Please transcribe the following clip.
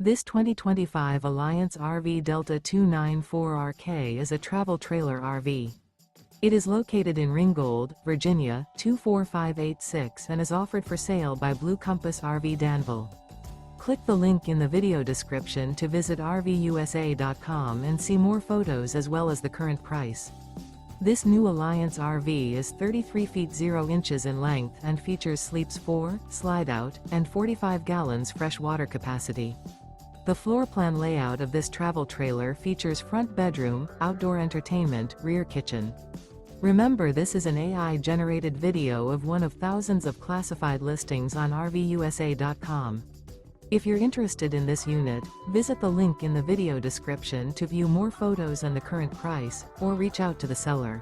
This 2025 Alliance RV Delta 294RK is a travel trailer RV. It is located in Ringgold, Virginia, 24586 and is offered for sale by Blue Compass RV Danville. Click the link in the video description to visit RVUSA.com and see more photos as well as the current price. This new Alliance RV is 33 feet 0 inches in length and features sleeps 4, slide-out, and 45 gallons fresh water capacity. The floor plan layout of this travel trailer features front bedroom, outdoor entertainment, rear kitchen. Remember, this is an AI-generated video of one of thousands of classified listings on RVUSA.com. If you're interested in this unit, visit the link in the video description to view more photos and the current price, or reach out to the seller.